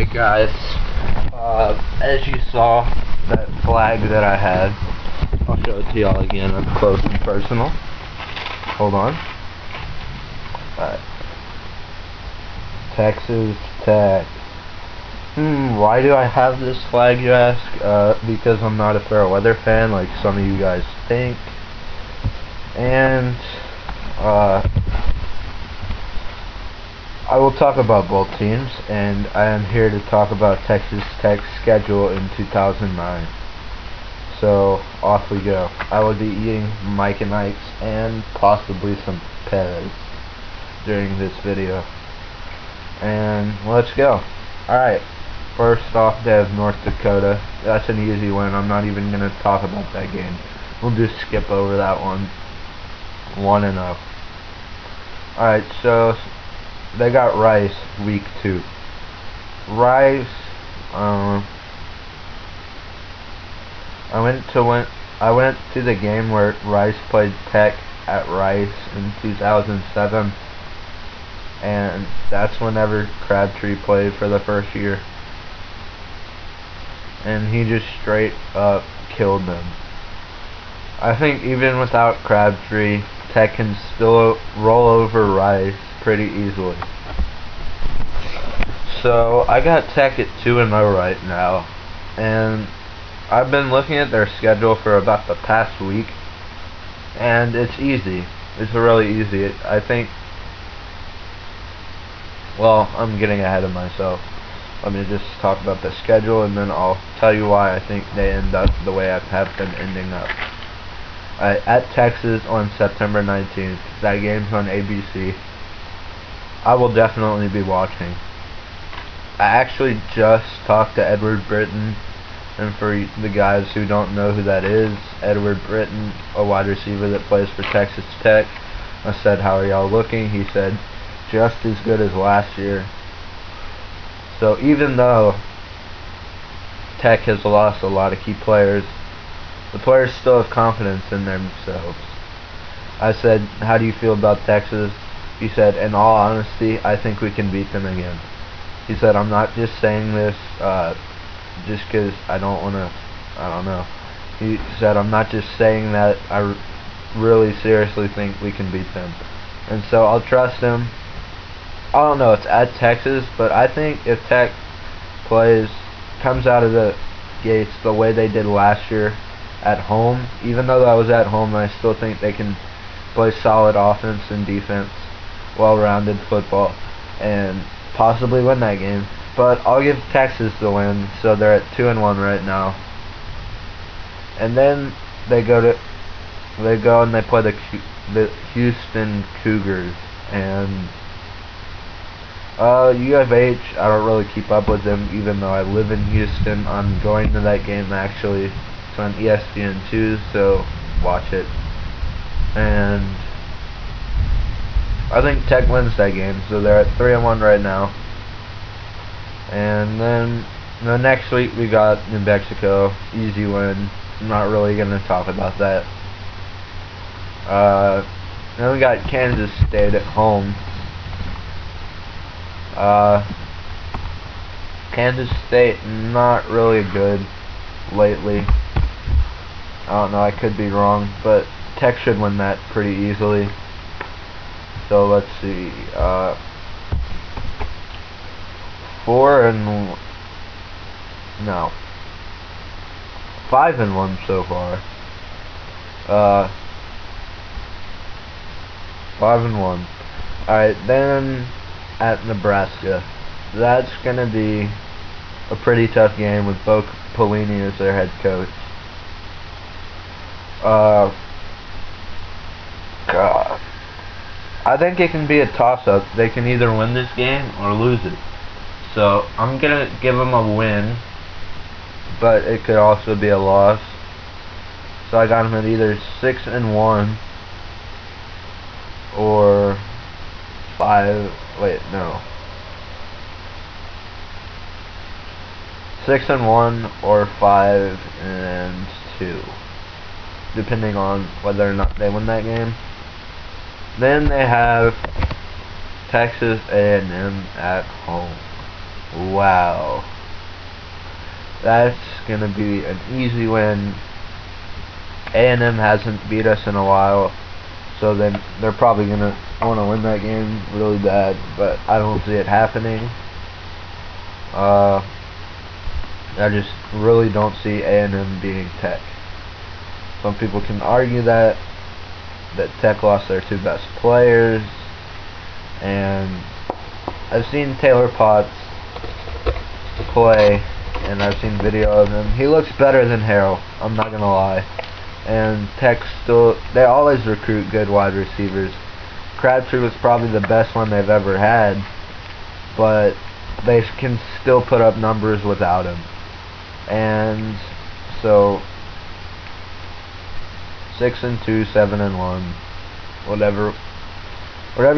Alright guys, as you saw, that flag that I had, I'll show it to y'all again up close and personal. Hold on. Alright. Texas Tech. Why do I have this flag, you ask? Because I'm not a fair weather fan like some of you guys think. And, I will talk about both teams, and I am here to talk about Texas Tech's schedule in 2009. So, off we go. I will be eating Mike and Ike's and possibly some Pez during this video. And let's go. Alright, first off, they have North Dakota. That's an easy win. I'm not even going to talk about that game. We'll just skip over that one. 1-0. Alright, so they got Rice week 2. Rice, I went to the game where Rice played Tech at Rice in 2007, and that's whenever Crabtree played for the first year, and he just straight up killed them. I think even without Crabtree, Tech can still roll over Rice pretty easily. So I got Tech at 2-0 right now, and I've been looking at their schedule for about the past week, and it's easy. It's really easy. I think, well, I'm getting ahead of myself. Let me just talk about the schedule, and then I'll tell you why I think they end up the way I have them ending up. At Texas on September 19th. That game's on ABC. I will definitely be watching. I actually just talked to Edward Britton, and for the guys who don't know who that is, Edward Britton, a wide receiver that plays for Texas Tech. I said, how are y'all looking? He said, just as good as last year. So even though Tech has lost a lot of key players, the players still have confidence in themselves. I said, how do you feel about Texas? He said, in all honesty, I think we can beat them again. He said, I'm not just saying this just because I don't know. He said, I'm not just saying that, I really seriously think we can beat them. And so I'll trust him. I don't know, it's at Texas, but I think if Tech comes out of the gates the way they did last year at home, even though that was at home, I still think they can play solid offense and defense, well-rounded football, and possibly win that game. But I'll give Texas the win, so they're at 2-1 right now. And then they go and they play the Houston Cougars, and U of H, I don't really keep up with them, even though I live in Houston. I'm going to that game actually. It's on ESPN2, so watch it. And I think Tech wins that game, so they're at 3-1 right now. And then the next week we got New Mexico, easy win. I'm not really gonna talk about that. Then we got Kansas State at home. Kansas State not really good lately. I don't know, I could be wrong, but Tech should win that pretty easily. So let's see, 5-1 so far. 5-1. Alright, then at Nebraska. That's gonna be a pretty tough game with Bo Pelini as their head coach. God. I think it can be a toss-up. They can either win this game or lose it. So I'm gonna give them a win, but it could also be a loss. So I got them at either 6-1 or 6-1 or 5-2, depending on whether or not they win that game. Then they have Texas A&M at home. Wow. That's going to be an easy win. A&M hasn't beat us in a while, so then they're probably going to want to win that game really bad, but I don't see it happening. I just really don't see A&M beating Tech. Some people can argue that Tech lost their two best players, and I've seen Taylor Potts play, and I've seen video of him. He looks better than Harrell, I'm not gonna lie. And Tech still, they always recruit good wide receivers. Crabtree was probably the best one they've ever had, but they can still put up numbers without him. And so 6-2, 7-1, whatever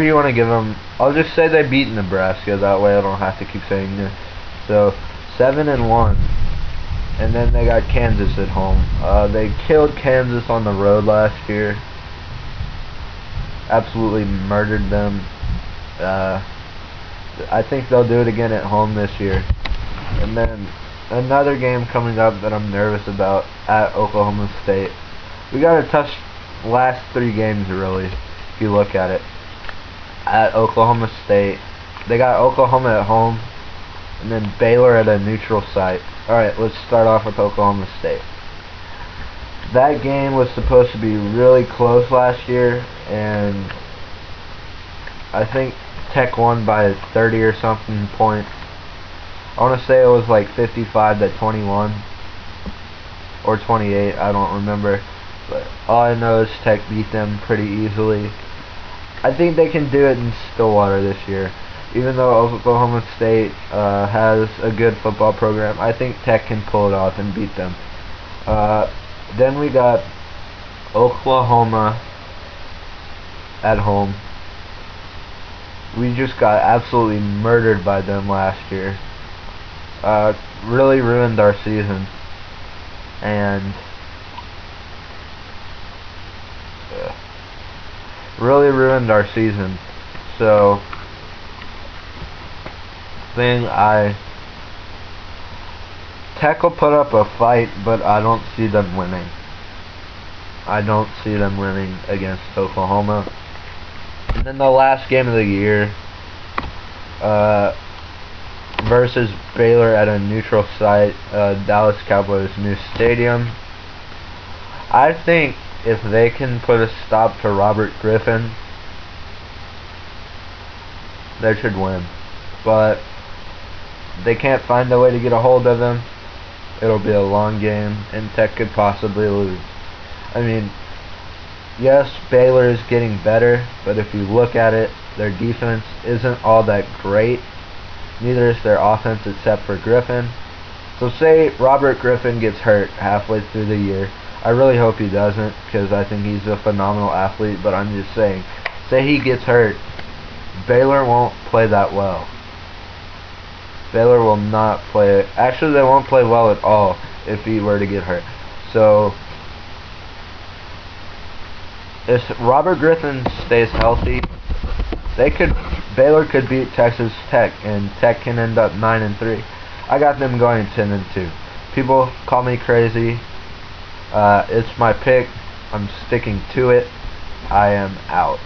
you want to give them. I'll just say they beat Nebraska, that way I don't have to keep saying this. So 7-1, and then they got Kansas at home. They killed Kansas on the road last year, absolutely murdered them. I think they'll do it again at home this year. And then another game coming up that I'm nervous about, at Oklahoma State. We got to touch last three games really, if you look at it. At Oklahoma State, they got Oklahoma at home, and then Baylor at a neutral site. Alright, let's start off with Oklahoma State. That game was supposed to be really close last year, and I think Tech won by 30 or something points. I want to say it was like 55-21 or 28, I don't remember, but all I know is Tech beat them pretty easily. I think they can do it in Stillwater this year. Even though Oklahoma State has a good football program, I think Tech can pull it off and beat them. Then we got Oklahoma at home. We just got absolutely murdered by them last year. Really ruined our season. And really ruined our season. So Tech will put up a fight, but I don't see them winning. I don't see them winning against Oklahoma. And then the last game of the year, versus Baylor at a neutral site, Dallas Cowboys' new stadium. I think if they can put a stop to Robert Griffin, they should win. But they can't find a way to get a hold of him. It'll be a long game, and Tech could possibly lose. I mean, yes, Baylor is getting better, but if you look at it, their defense isn't all that great. Neither is their offense except for Griffin. So say Robert Griffin gets hurt halfway through the year. I really hope he doesn't, because I think he's a phenomenal athlete, but I'm just saying, say he gets hurt, Baylor won't play that well. Baylor will not play, actually they won't play well at all if he were to get hurt. So if Robert Griffin stays healthy, Baylor could beat Texas Tech, and Tech can end up 9-3. I got them going 10-2. People call me crazy. It's my pick. I'm sticking to it. I am out.